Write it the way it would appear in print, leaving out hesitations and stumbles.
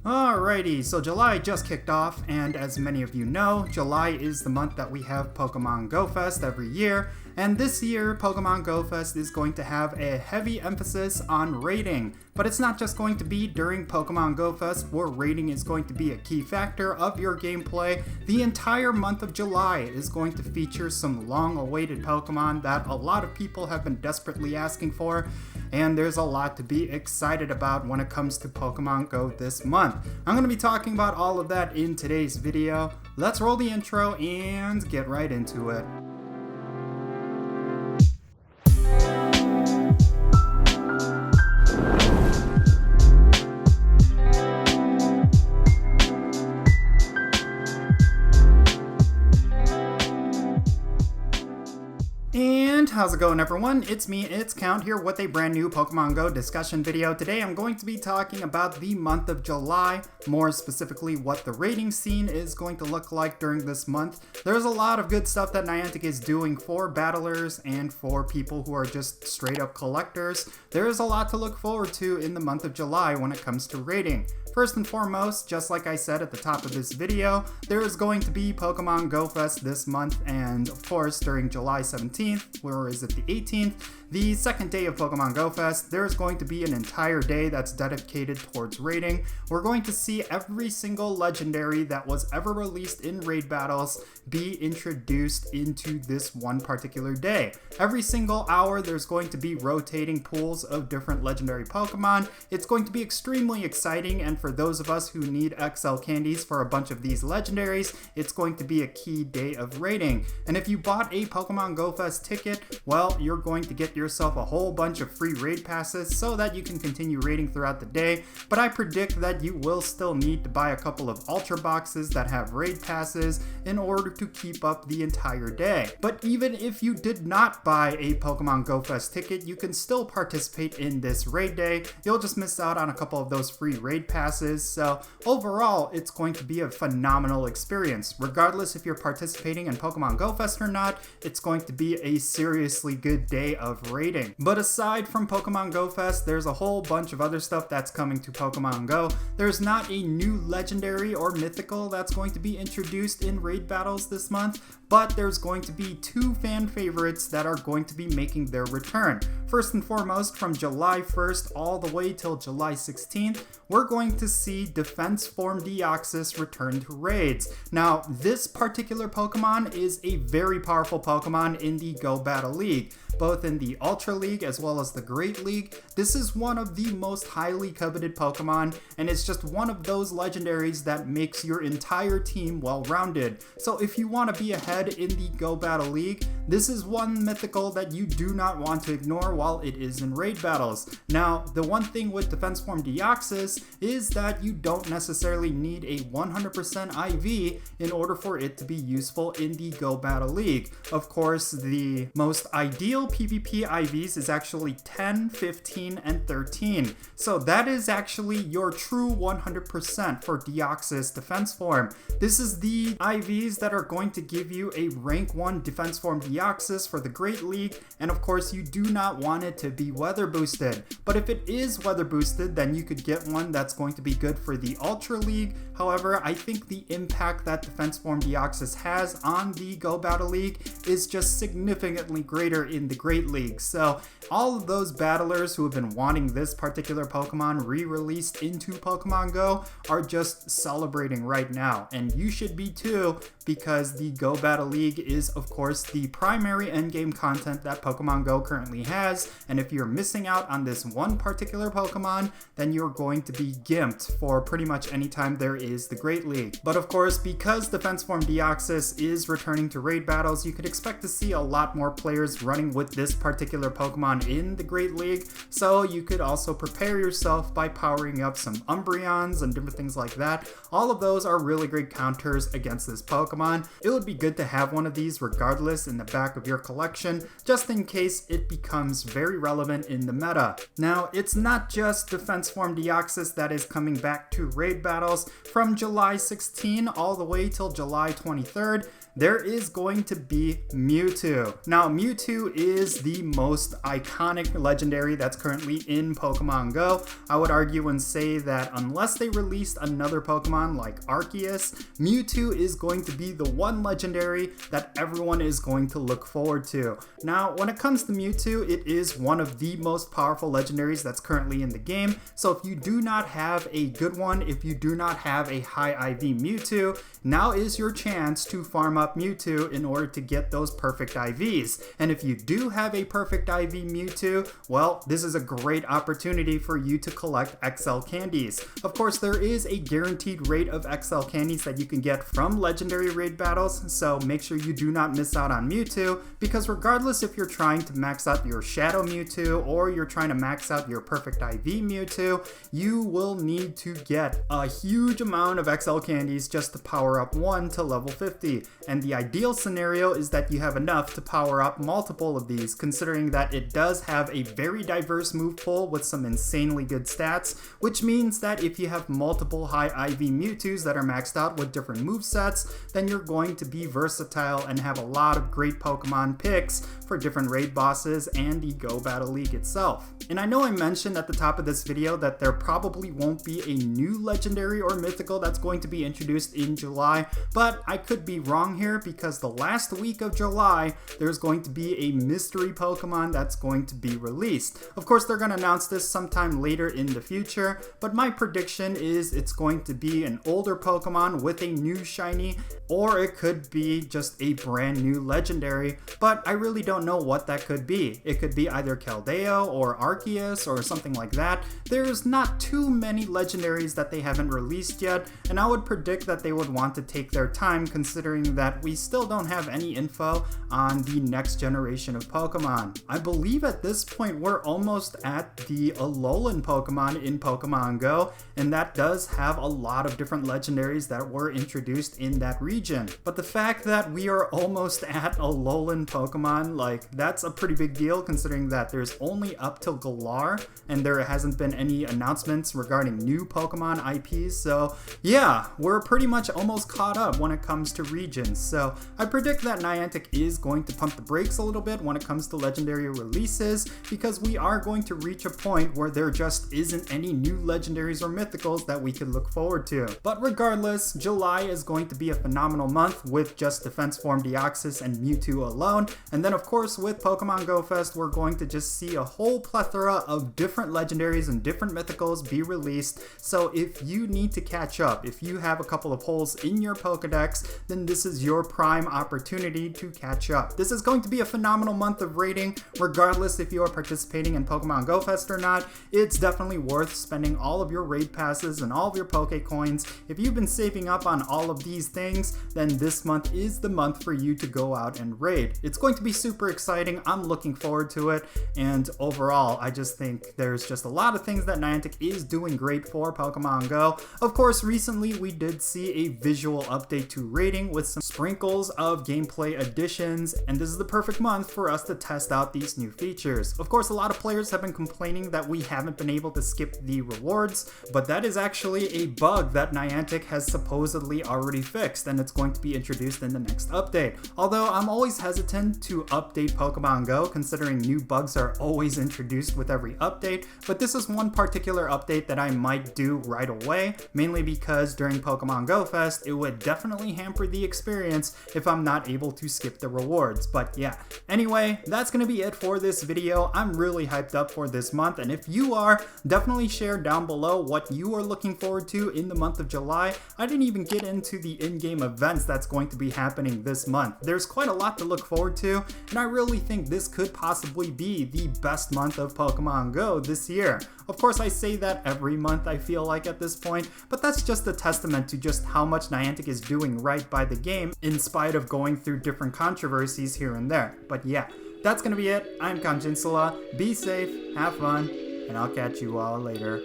Alrighty, so July just kicked off, and as many of you know, July is the month that we have Pokemon Go Fest every year, and this year, Pokemon Go Fest is going to have a heavy emphasis on raiding. But it's not just going to be during Pokemon Go Fest where raiding is going to be a key factor of your gameplay. The entire month of July is going to feature some long-awaited Pokemon that a lot of people have been desperately asking for, and there's a lot to be excited about when it comes to Pokemon Go this month. I'm going to be talking about all of that in today's video. Let's roll the intro and get right into it. And how's it going, everyone? It's me, it's Count here with a brand new Pokemon Go discussion video. Today I'm going to be talking about the month of July, more specifically what the raiding scene is going to look like during this month. There's a lot of good stuff that Niantic is doing for battlers and for people who are just straight up collectors. There is a lot to look forward to in the month of July when it comes to raiding. First and foremost, just like I said at the top of this video, there is going to be Pokemon Go Fest this month, and of course during July 17th, or is it the 18th, the second day of Pokemon Go Fest, there is going to be an entire day that's dedicated towards raiding. We're going to see every single legendary that was ever released in raid battles be introduced into this one particular day. Every single hour there's going to be rotating pools of different legendary Pokemon. It's going to be extremely exciting, and for those of us who need XL candies for a bunch of these legendaries, it's going to be a key day of raiding. And if you bought a Pokemon Go Fest ticket, well, you're going to get yourself a whole bunch of free raid passes so that you can continue raiding throughout the day. But I predict that you will still need to buy a couple of Ultra boxes that have raid passes in order to keep up the entire day. But even if you did not buy a Pokemon Go Fest ticket, you can still participate in this raid day. You'll just miss out on a couple of those free raid passes. So overall, it's going to be a phenomenal experience. Regardless if you're participating in Pokemon Go Fest or not, it's going to be a seriously good day of raiding. But aside from Pokemon Go Fest, there's a whole bunch of other stuff that's coming to Pokemon Go. There's not a new legendary or mythical that's going to be introduced in raid battles this month, but there's going to be two fan favorites that are going to be making their return. First and foremost, from July 1st all the way till July 16th, we're going to see Defense Form Deoxys return to raids. Now, this particular Pokemon is a very powerful Pokemon in the Go Battle League. Both in the Ultra League as well as the Great League, this is one of the most highly coveted Pokemon, and it's just one of those legendaries that makes your entire team well-rounded. So if you want to be ahead in the Go Battle League, this is one mythical that you do not want to ignore while it is in raid battles. Now, the one thing with Defense Form Deoxys is that you don't necessarily need a 100% IV in order for it to be useful in the Go Battle League. Of course, the most ideal PvP IVs is actually 10, 15, and 13. So that is actually your true 100% for Deoxys Defense Form. This is the IVs that are going to give you a rank 1 Defense Form Deoxys for the Great League, and of course you do not want it to be weather boosted. But if it is weather boosted, then you could get one that's going to be good for the Ultra League. However, I think the impact that Defense Form Deoxys has on the Go Battle League is just significantly greater in the Great League. So all of those battlers who have been wanting this particular Pokemon re-released into Pokemon Go are just celebrating right now, and you should be too, because the Go Battle League is of course the primary endgame content that Pokemon Go currently has, and if you're missing out on this one particular Pokemon, then you're going to be gimped for pretty much any time there is the Great League. But of course, because Defense Form Deoxys is returning to raid battles, you could expect to see a lot more players running with this particular Pokemon in the Great League, so you could also prepare yourself by powering up some Umbreons and different things like that. All of those are really great counters against this Pokemon. It would be good to have one of these regardless in the back of your collection, just in case it becomes very relevant in the meta. Now, it's not just Defense Form Deoxys that is coming back to raid battles. From July 16 all the way till July 23rd, there is going to be Mewtwo. Now, Mewtwo is the most iconic legendary that's currently in Pokemon Go. I would argue and say that unless they released another Pokemon like Arceus, Mewtwo is going to be the one legendary that everyone is going to look forward to. Now, when it comes to Mewtwo, it is one of the most powerful legendaries that's currently in the game. So if you do not have a good one, if you do not have a high IV Mewtwo, now is your chance to farm up Mewtwo in order to get those perfect IVs. And if you do have a perfect IV Mewtwo, well, this is a great opportunity for you to collect XL candies. Of course, there is a guaranteed rate of XL candies that you can get from legendary raid battles, so make sure you do not miss out on Mewtwo, because regardless if you're trying to max out your Shadow Mewtwo or you're trying to max out your perfect IV Mewtwo, you will need to get a huge amount of XL candies just to power up one to level 50. And the ideal scenario is that you have enough to power up multiple of these, considering that it does have a very diverse move pool with some insanely good stats, which means that if you have multiple high IV Mewtwo's that are maxed out with different movesets, then you're going to be versatile and have a lot of great Pokemon picks for different raid bosses and the Go Battle League itself. And I know I mentioned at the top of this video that there probably won't be a new legendary or mythical that's going to be introduced in July, but I could be wrong here, because the last week of July there's going to be a mystery Pokemon that's going to be released. Of course, they're going to announce this sometime later in the future, but my prediction is it's going to be an older Pokemon with a new shiny, or it could be just a brand new legendary, but I really don't know what that could be. It could be either Keldeo or Arceus or something like that. There's not too many legendaries that they haven't released yet, and I would predict that they would want to take their time, considering that we still don't have any info on the next generation of Pokemon. I believe at this point we're almost at the Alolan Pokemon in Pokemon Go, and that does have a lot of different legendaries that were introduced in that region. But the fact that we are almost at Alolan Pokemon, like, that's a pretty big deal, considering that there's only up till Galar and there hasn't been any announcements regarding new Pokemon IPs. So yeah, we're pretty much almost caught up when it comes to regions. So I predict that Niantic is going to pump the brakes a little bit when it comes to legendary releases, because we are going to reach a point where there just isn't any new legendaries or mythicals that we could look forward to. But regardless, July is going to be a phenomenal month with just Defense Form Deoxys and Mewtwo alone. And then of course with Pokemon Go Fest, we're going to just see a whole plethora of different legendaries and different mythicals be released. So if you need to catch up, if you have a couple of holes in your Pokedex, then this is your prime opportunity to catch up. This is going to be a phenomenal month of raiding, regardless if you are participating in Pokemon Go Fest or not. It's definitely worth spending all of your raid passes and all of your Poke Coins. If you've been saving up on all of these things, then this month is the month for you to go out and raid. It's going to be super exciting. I'm looking forward to it, and overall I just think there's just a lot of things that Niantic is doing great for Pokemon Go. Of course, recently we did see a visual update to raiding with some sprinkles of gameplay additions, and this is the perfect month for us to test out these new features. Of course, a lot of players have been complaining that we haven't been able to skip the rewards, but that is actually a bug that Niantic has supposedly already fixed, and it's going to be introduced in the next update. Although I'm always hesitant to update Pokemon Go, considering new bugs are always introduced with every update, but this is one particular update that I might do right away, mainly because during Pokemon Go Fest, it would definitely hamper the experience if I'm not able to skip the rewards. But yeah, anyway, that's gonna be it for this video. I'm really hyped up for this month, and if you are, definitely share down below what you are looking forward to in the month of July. I didn't even get into the in-game events that's going to be happening this month. There's quite a lot to look forward to, and I really think this could possibly be the best month of Pokemon Go this year. Of course, I say that every month I feel like at this point, but that's just a testament to just how much Niantic is doing right by the game, in spite of going through different controversies here and there. But yeah, that's gonna be it. I'm Jinsula. Be safe, have fun, and I'll catch you all later.